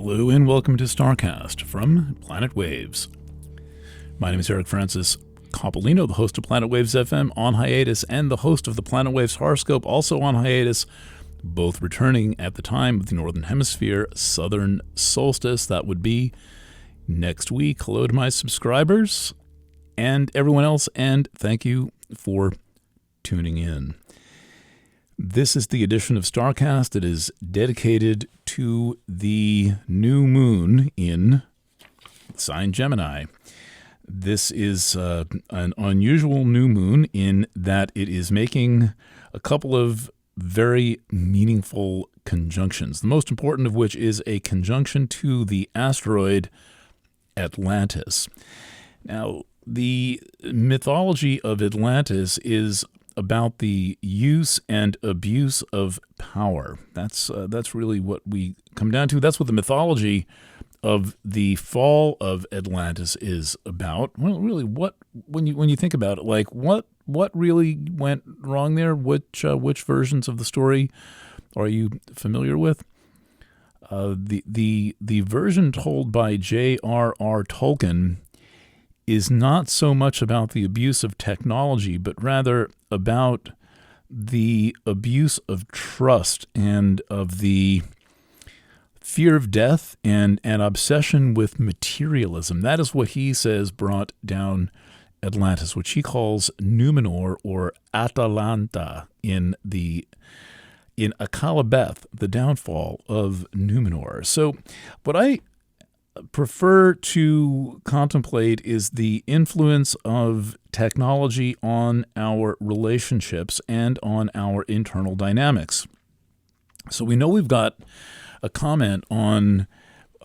Hello and welcome to STARCAST from Planet Waves. My name is Eric Francis Coppolino, the host of Planet Waves FM on hiatus and the host of the Planet Waves horoscope also on hiatus, both returning at the time of the Northern Hemisphere Southern Solstice. That would be next week. Hello to my subscribers and everyone else, and thank you for tuning in. This is the edition of STARCAST that is dedicated to the new moon in sign Gemini. This is an unusual new moon in that it is making a couple of very meaningful conjunctions, the most important of which is a conjunction to the asteroid Atlantis. Now, the mythology of Atlantis is about the use and abuse of power. That's really what we come down to. That's what the mythology of the fall of Atlantis is about. Well, really, when you think about it, like what really went wrong there? Which versions of the story are you familiar with? The version told by J.R.R. Tolkien is not so much about the abuse of technology, but rather about the abuse of trust and of the fear of death and an obsession with materialism. That is what he says brought down Atlantis, which he calls Numenor or Atalanta in Akalabeth, the downfall of Numenor. So what I prefer to contemplate is the influence of technology on our relationships and on our internal dynamics. So we know we've got a comment on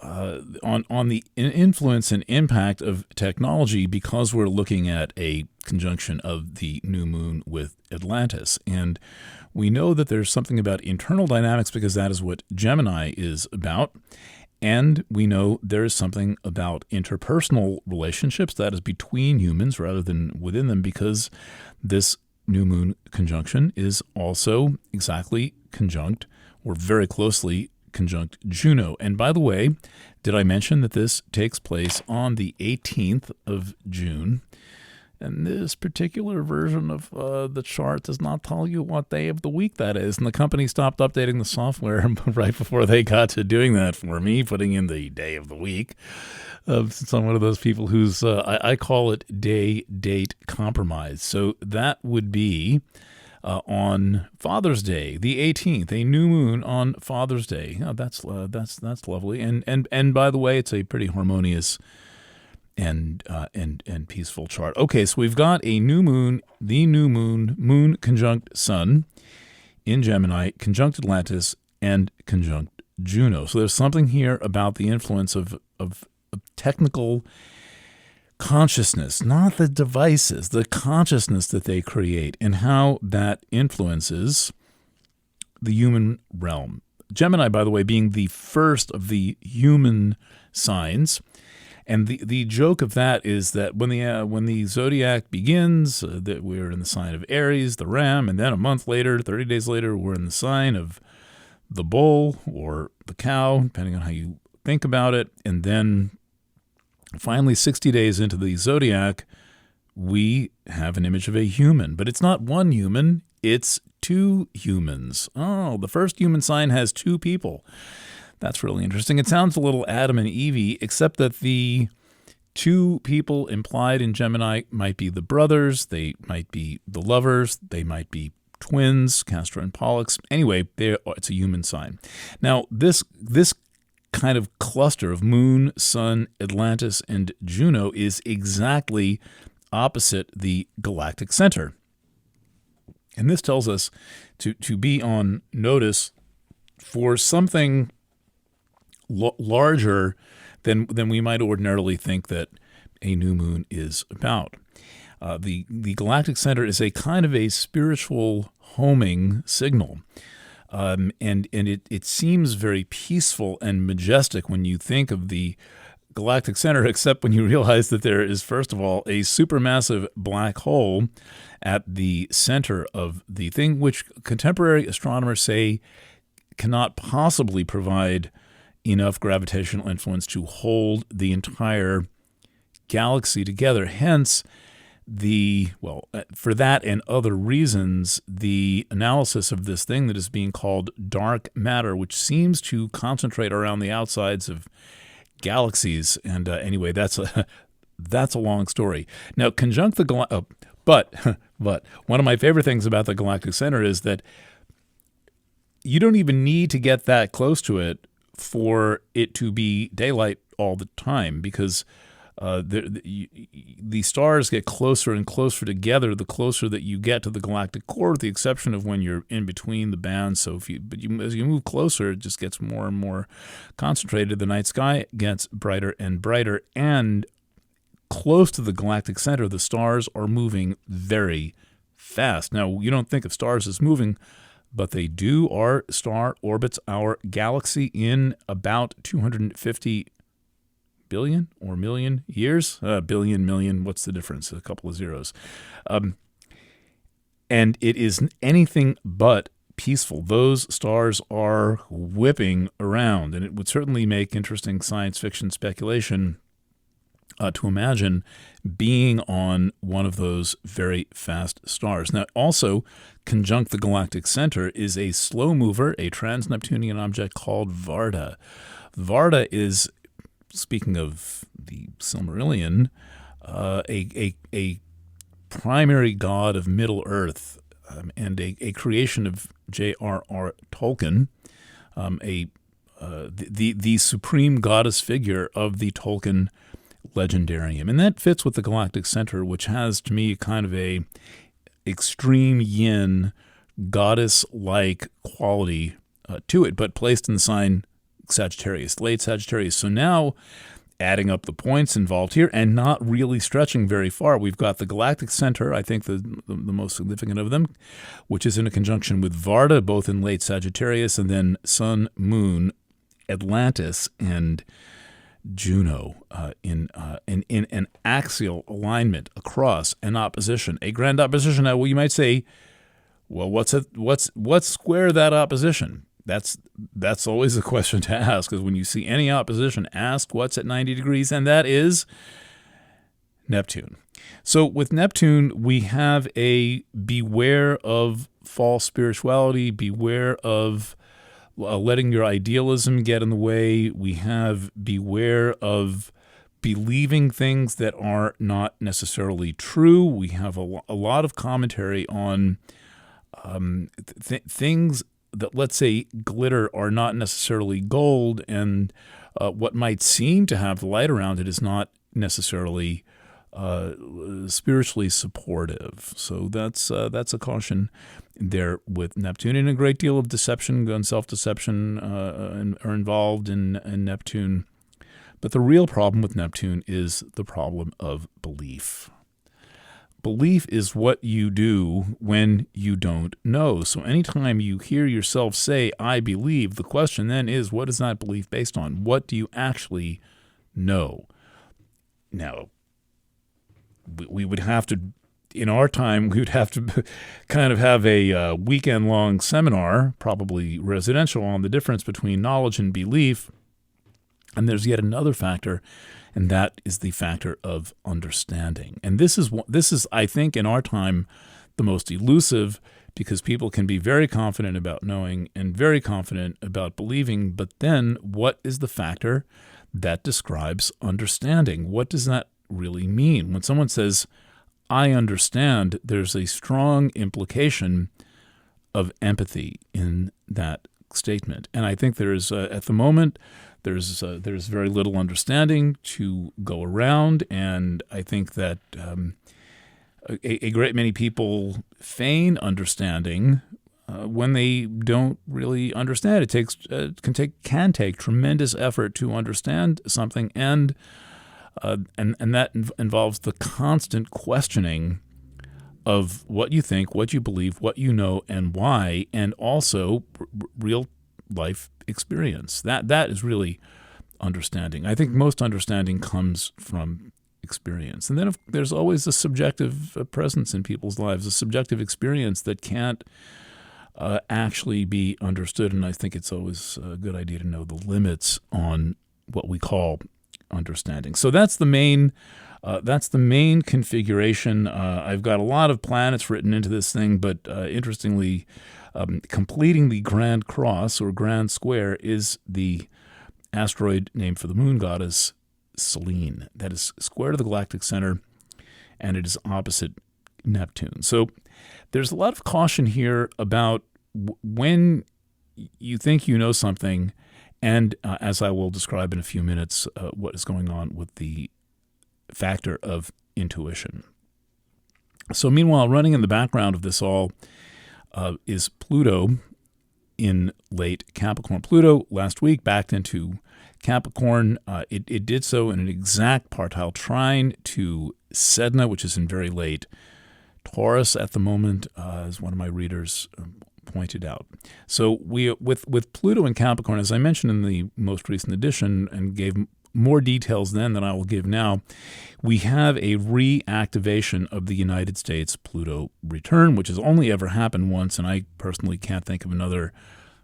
the influence and impact of technology because we're looking at a conjunction of the new moon with Atlantis. And we know that there's something about internal dynamics because that is what Gemini is about. And we know there is something about interpersonal relationships that is between humans rather than within them, because this new moon conjunction is also exactly conjunct or very closely conjunct Juno. And by the way, did I mention that this takes place on the 18th of June? And this particular version of the chart does not tell you what day of the week that is. And the company stopped updating the software right before they got to doing that for me, putting in the day of the week. Since I'm one of those people who's, I call it day-date compromise. So that would be on Father's Day, the 18th, a new moon on Father's Day. Oh, that's lovely. And by the way, it's a pretty harmonious and peaceful chart. Okay, so we've got a new moon, the new moon conjunct Sun in Gemini, conjunct Atlantis, and conjunct Juno. So there's something here about the influence of technical consciousness, not the devices, the consciousness that they create and how that influences the human realm. Gemini, by the way, being the first of the human signs. And the joke of that is that when the zodiac begins, that we're in the sign of Aries, the ram, and then a month later, 30 days later, we're in the sign of the bull or the cow, depending on how you think about it. And then finally, 60 days into the zodiac, we have an image of a human. But it's not one human, it's two humans. Oh, the first human sign has two people. That's really interesting. It sounds a little Adam and Eve, except that the two people implied in Gemini might be the brothers, they might be the lovers, they might be twins, Castor and Pollux. Anyway, it's a human sign. Now, this kind of cluster of Moon, Sun, Atlantis, and Juno is exactly opposite the galactic center. And this tells us to be on notice for something larger than we might ordinarily think that a new moon is about. The galactic center is a kind of a spiritual homing signal. And it seems very peaceful and majestic when you think of the galactic center, except when you realize that there is, first of all, a supermassive black hole at the center of the thing, which contemporary astronomers say cannot possibly provide enough gravitational influence to hold the entire galaxy together. Hence, for that and other reasons, the analysis of this thing that is being called dark matter, which seems to concentrate around the outsides of galaxies. And anyway, that's a long story. Now, conjunct the but one of my favorite things about the galactic center is that you don't even need to get that close to it for it to be daylight all the time, because the stars get closer and closer together the closer that you get to the galactic core, with the exception of when you're in between the bands. So as you move closer, it just gets more and more concentrated. The night sky gets brighter and brighter, and close to the galactic center, the stars are moving very fast. Now, you don't think of stars as moving, but they do. Our star orbits our galaxy in about 250 billion or million years. Billion, million, what's the difference? A couple of zeros. And it is anything but peaceful. Those stars are whipping around, and it would certainly make interesting science fiction speculation to imagine being on one of those very fast stars. Now, also, conjunct the galactic center is a slow mover, a trans-Neptunian object called Varda. Varda is, speaking of the Silmarillion, a primary god of Middle-earth, and a creation of J.R.R. Tolkien, the supreme goddess figure of the Tolkien legendarium. And that fits with the galactic center, which has, to me, kind of a extreme yin, goddess-like quality to it, but placed in the sign Sagittarius, late Sagittarius. So now, adding up the points involved here and not really stretching very far, we've got the galactic center, I think the most significant of them, which is in a conjunction with Varda, both in late Sagittarius, and then Sun, Moon, Atlantis, and Juno in an axial alignment across an opposition, a grand opposition. Now, you might say, well, what's square that opposition? That's always a question to ask, because when you see any opposition, ask what's at 90 degrees, and that is Neptune. So with Neptune, we have a beware of false spirituality, beware of letting your idealism get in the way. We have beware of believing things that are not necessarily true. We have a lot of commentary on things that, let's say, glitter are not necessarily gold, and what might seem to have light around it is not necessarily spiritually supportive. So that's a caution there with Neptune, and a great deal of deception and self-deception are involved in Neptune. But the real problem with Neptune is the problem of belief. Belief is what you do when you don't know. So anytime you hear yourself say, I believe, the question then is, what is that belief based on? What do you actually know? Now, we would have to, in our time, we would have to kind of have a weekend-long seminar, probably residential, on the difference between knowledge and belief. And there's yet another factor, and that is the factor of understanding. And this is, I think, in our time, the most elusive, because people can be very confident about knowing and very confident about believing, but then what is the factor that describes understanding? What does that really mean? When someone says, I understand, there's a strong implication of empathy in that statement. And I think there's, at the moment, there's very little understanding to go around, and I think that a great many people feign understanding when they don't really understand. It can take tremendous effort to understand something, and that involves the constant questioning of what you think, what you believe, what you know, and why, and also real life experience. That is really understanding. I think most understanding comes from experience. And then there's always a subjective presence in people's lives, a subjective experience that can't actually be understood. And I think it's always a good idea to know the limits on what we call understanding. So that's the main configuration. I've got a lot of planets written into this thing, but interestingly, completing the Grand Cross or Grand Square is the asteroid named for the moon goddess Selene. That is square to the galactic center, and it is opposite Neptune. So there's a lot of caution here about when you think you know something, and as I will describe in a few minutes, what is going on with the factor of intuition. So meanwhile, running in the background of this all is Pluto in late Capricorn. Pluto last week backed into Capricorn. It did so in an exact partile trine to Sedna, which is in very late Taurus at the moment, as one of my readers pointed out. So we with Pluto in Capricorn, as I mentioned in the most recent edition and gave more details then than I will give now, we have a reactivation of the United States Pluto return, which has only ever happened once, and I personally can't think of another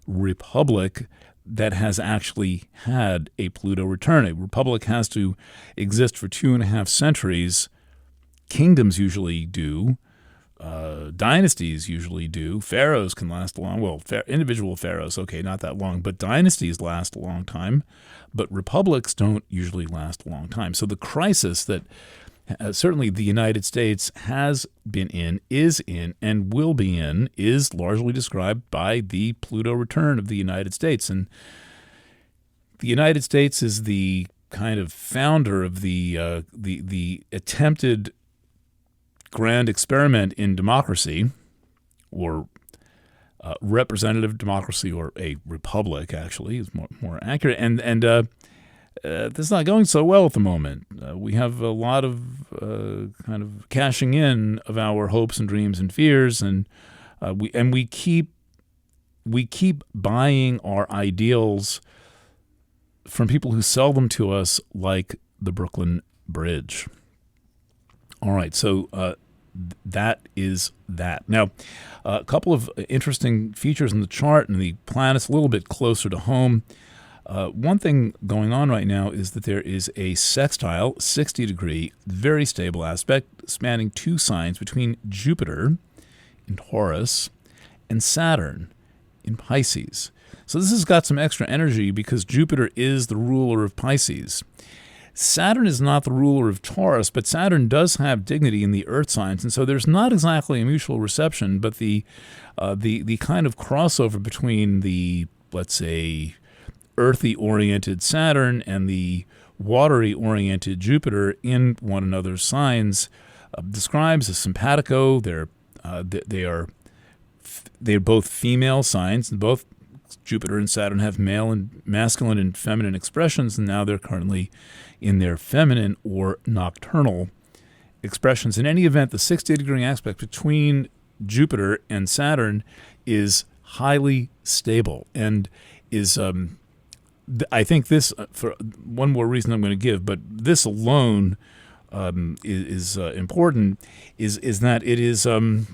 republic that has actually had a Pluto return. A republic has to exist for 2.5 centuries. Kingdoms usually do. Dynasties usually do. Pharaohs can last long. Well, individual pharaohs, okay, not that long, but dynasties last a long time. But republics don't usually last a long time. So the crisis that certainly the United States has been in, is in, and will be in, is largely described by the Pluto return of the United States. And the United States is the kind of founder of the attempted grand experiment in democracy, or representative democracy, or a republic, actually, is more accurate. And this is not going so well at the moment. We have a lot of kind of cashing in of our hopes and dreams and fears, and we keep buying our ideals from people who sell them to us, like the Brooklyn Bridge. All right, so that is that. Now, a couple of interesting features in the chart and the planets a little bit closer to home. One thing going on right now is that there is a sextile, 60-degree, very stable aspect spanning 2 signs between Jupiter in Taurus and Saturn in Pisces. So this has got some extra energy because Jupiter is the ruler of Pisces. Saturn is not the ruler of Taurus, but Saturn does have dignity in the earth signs, and so there's not exactly a mutual reception, but the kind of crossover between the, let's say, earthy-oriented Saturn and the watery-oriented Jupiter in one another's signs describes a simpatico. They're both female signs, and both Jupiter and Saturn have masculine and feminine expressions, and now they're currently in their feminine or nocturnal expressions. In any event, the 60-degree aspect between Jupiter and Saturn is highly stable, and is I think this, for one more reason I'm going to give, but this alone is important, is that it is an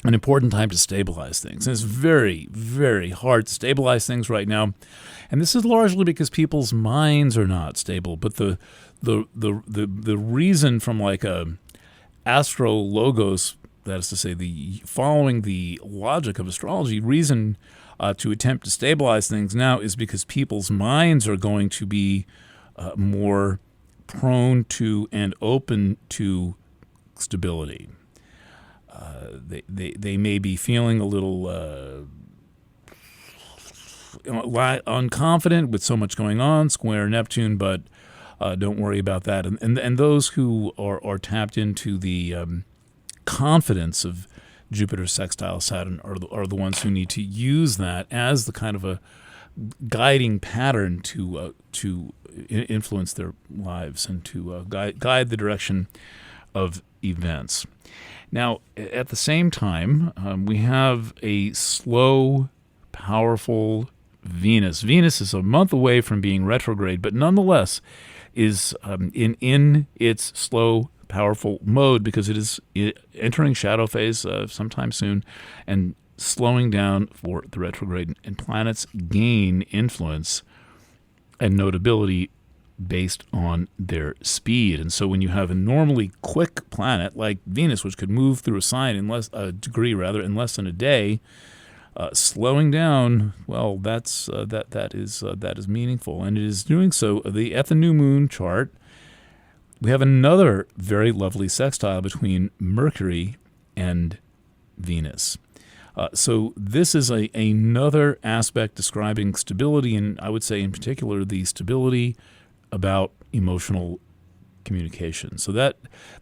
important time to stabilize things. And it's very, very hard to stabilize things right now. And this is largely because people's minds are not stable. But the reason from like a astrologos, that is to say, the following the logic of astrology, reason to attempt to stabilize things now is because people's minds are going to be more prone to and open to stability. They may be feeling a little unconfident with so much going on, square Neptune, but don't worry about that. And those who are tapped into the confidence of Jupiter sextile Saturn are the ones who need to use that as the kind of a guiding pattern to influence their lives and to guide the direction of events. Now, at the same time, we have a slow, powerful Venus. Venus is a month away from being retrograde, but nonetheless is in its slow, powerful mode because it is entering shadow phase sometime soon, and slowing down for the retrograde, and planets gain influence and notability based on their speed. And so when you have a normally quick planet like Venus, which could move through a sign in a degree in less than a day, slowing down, well, that is meaningful, and it is doing so. At the new moon chart, we have another very lovely sextile between Mercury and Venus. So this is another aspect describing stability, and I would say in particular the stability about emotional communication. So that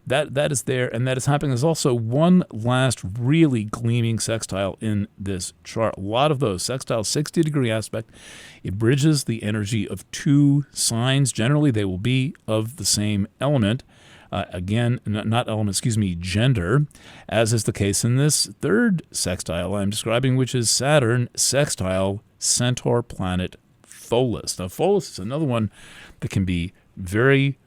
is there, and that is happening. There's also one last really gleaming sextile in this chart. A lot of those sextiles, 60-degree aspect. It bridges the energy of two signs. Generally, they will be of the same element. Gender, as is the case in this third sextile I'm describing, which is Saturn sextile Centaur planet Pholus. Now, Pholus is another one that can be very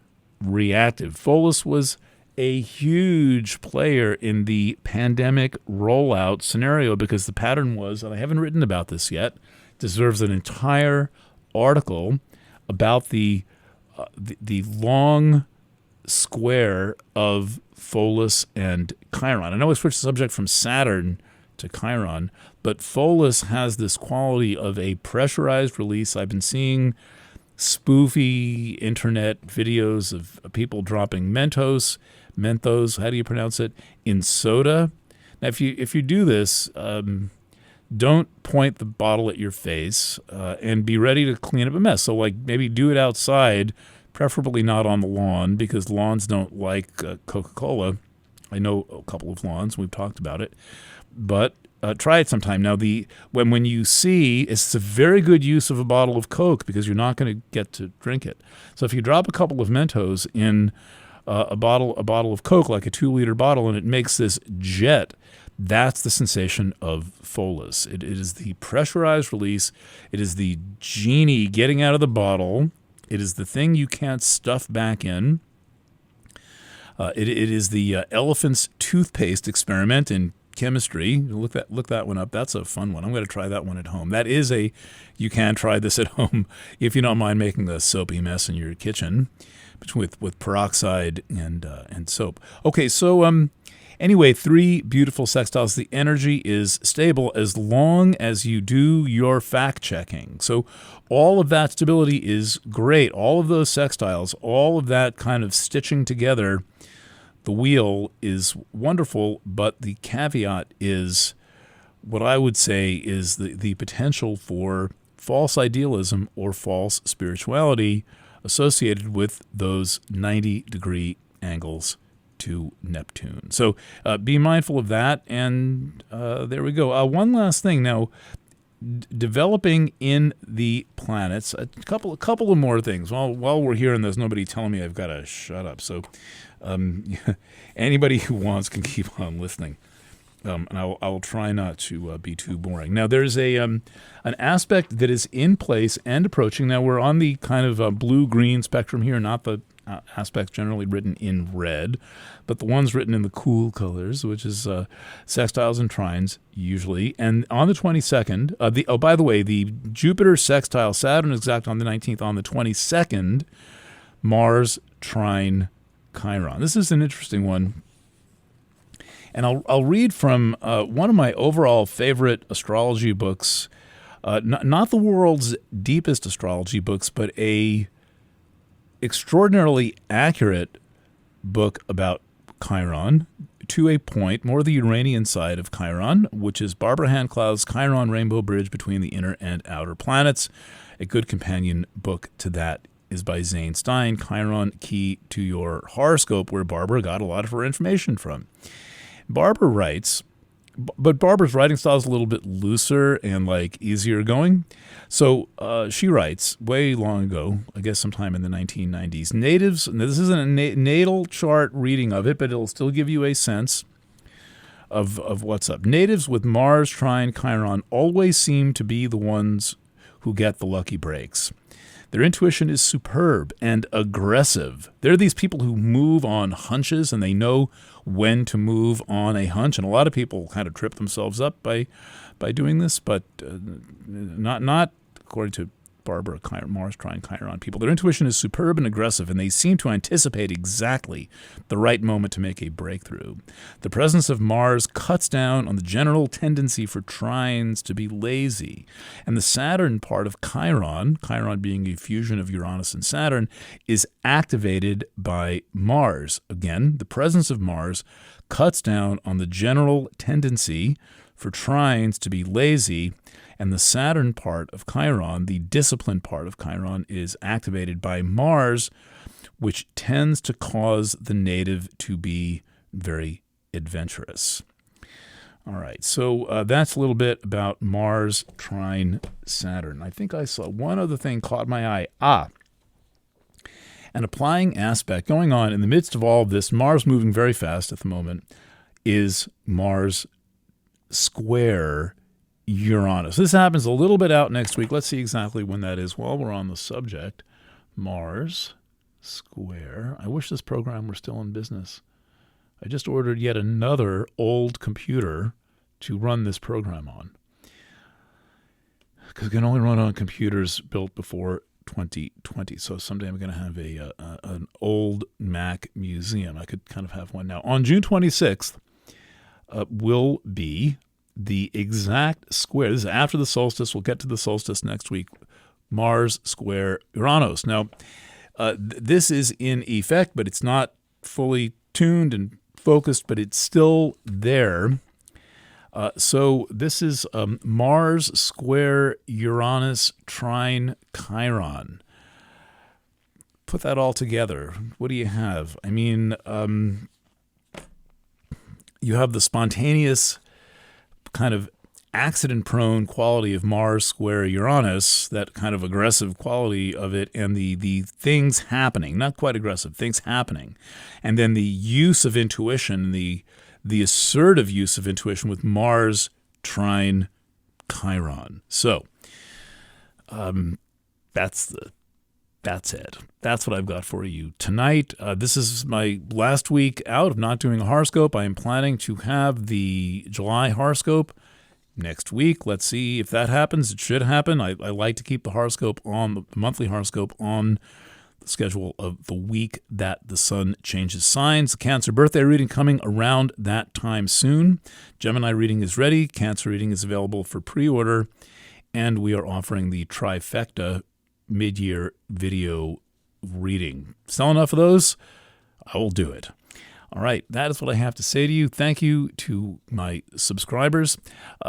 reactive. Pholus was a huge player in the pandemic rollout scenario because the pattern was, and I haven't written about this yet, deserves an entire article about the long square of Pholus and Chiron. I know I switched the subject from Saturn to Chiron, but Pholus has this quality of a pressurized release. I've been seeing spoofy internet videos of people dropping Mentos, how do you pronounce it, in soda. Now, if you do this, don't point the bottle at your face and be ready to clean up a mess. So, like, maybe do it outside, preferably not on the lawn, because lawns don't like Coca-Cola. I know a couple of lawns. We've talked about it. But try it sometime. Now, when you see, it's a very good use of a bottle of Coke because you're not going to get to drink it. So if you drop a couple of Mentos in a bottle of Coke, like a 2-liter bottle, and it makes this jet, that's the sensation of Pholus. It is the pressurized release. It is the genie getting out of the bottle. It is the thing you can't stuff back in. It is the elephant's toothpaste experiment in chemistry. Look that one up. That's a fun one. I'm going to try that one at home. That is you can try this at home if you don't mind making a soapy mess in your kitchen with peroxide and soap. Okay, so anyway, 3 beautiful sextiles. The energy is stable as long as you do your fact checking. So all of that stability is great. All of those sextiles, all of that kind of stitching together the wheel is wonderful, but the caveat is what I would say is the potential for false idealism or false spirituality associated with those 90-degree angles to Neptune. So be mindful of that, and there we go. One last thing now. Developing in the planets, a couple of more things. While we're here and there's nobody telling me I've got to shut up, so anybody who wants can keep on listening, and I'll try not to be too boring. Now, there's an aspect that is in place and approaching. Now, we're on the kind of blue-green spectrum here, not the aspects generally written in red, but the ones written in the cool colors, which is sextiles and trines usually. And on the 22nd, by the way, the Jupiter sextile Saturn is exact on the 19th. On the 22nd, Mars trine Chiron. This is an interesting one. And I'll read from one of my overall favorite astrology books, not the world's deepest astrology books, but a extraordinarily accurate book about Chiron to a point, more the Uranian side of Chiron, which is Barbara Handclough's Chiron Rainbow Bridge Between the Inner and Outer Planets. A good companion book to that is by Zane Stein, Chiron Key to Your Horoscope, where Barbara got a lot of her information from. Barbara writes, but Barbara's writing style is a little bit looser and like easier going. So she writes way long ago, I guess sometime in the 1990s, natives, and this isn't a natal chart reading of it, but it'll still give you a sense of what's up. Natives with Mars trine Chiron always seem to be the ones who get the lucky breaks. Their intuition is superb and aggressive. They're these people who move on hunches, and they know when to move on a hunch. And a lot of people kind of trip themselves up by doing this, but not according to Barbara, Mars trine Chiron people. Their intuition is superb and aggressive, and they seem to anticipate exactly the right moment to make a breakthrough. The presence of Mars cuts down on the general tendency for trines to be lazy. And the Saturn part of Chiron being a fusion of Uranus and Saturn, is activated by Mars. Again, the presence of Mars cuts down on the general tendency for trines to be lazy, and the Saturn part of Chiron, the discipline part of Chiron, is activated by Mars, which tends to cause the native to be very adventurous. All right, so that's a little bit about Mars trine Saturn. I think I saw one other thing caught my eye. An applying aspect going on in the midst of all of this, Mars moving very fast at the moment, is Mars square Uranus. This happens a little bit out next week. Let's see exactly when that is while we're on the subject. Mars square. I wish this program were still in business. I just ordered yet another old computer to run this program on, because it can only run on computers built before 2020. So someday I'm going to have an old Mac museum. I could kind of have one now. On June 26th will be the exact square. This is after the solstice. We'll get to the solstice next week. Mars square Uranus. Now, this is in effect, but it's not fully tuned and focused, but it's still there. So this is Mars square Uranus trine Chiron. Put that all together. What do you have? I mean, you have the spontaneous kind of accident-prone quality of Mars square Uranus, that kind of aggressive quality of it, and the things happening, not quite aggressive, things happening. And then the use of intuition, the assertive use of intuition with Mars trine Chiron. So that's it. That's what I've got for you tonight. This is my last week out of not doing a horoscope. I am planning to have the July horoscope next week. Let's see if that happens. It should happen. I like to keep the horoscope on, the monthly horoscope, on the schedule of the week that the sun changes signs. The Cancer birthday reading coming around that time soon. Gemini reading is ready. Cancer reading is available for pre-order. And we are offering the trifecta mid-year video reading. Sell enough of those, I will do it. All right, that is what I have to say to you. Thank you to my subscribers.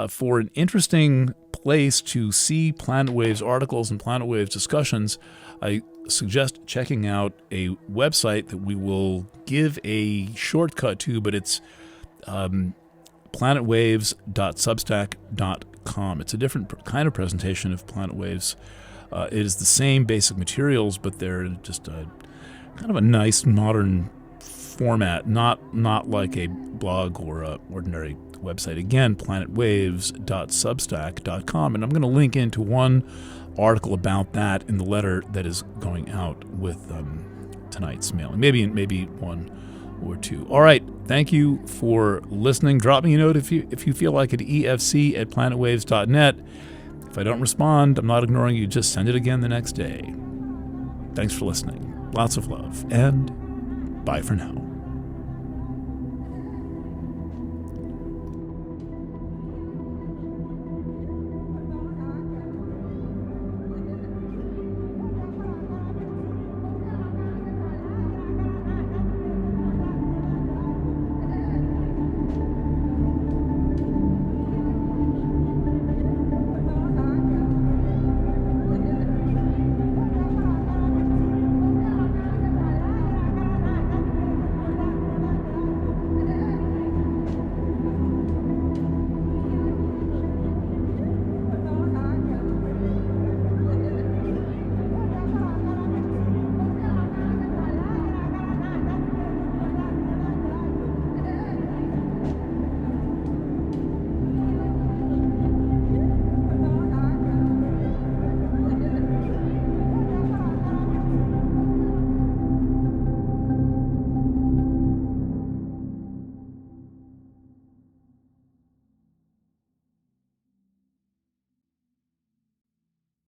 For an interesting place to see Planet Waves articles and Planet Waves discussions, I suggest checking out a website that we will give a shortcut to, but it's planetwaves.substack.com. It's a different kind of presentation of Planet Waves. It is the same basic materials, but they're just kind of a nice modern format, not like a blog or a ordinary website. Again, planetwaves.substack.com, and I'm going to link into one article about that in the letter that is going out with tonight's mailing. Maybe one or two. All right, thank you for listening. Drop me a note if you feel like it, efc@planetwaves.net. If I don't respond, I'm not ignoring you. Just send it again the next day. Thanks for listening. Lots of love, and bye for now.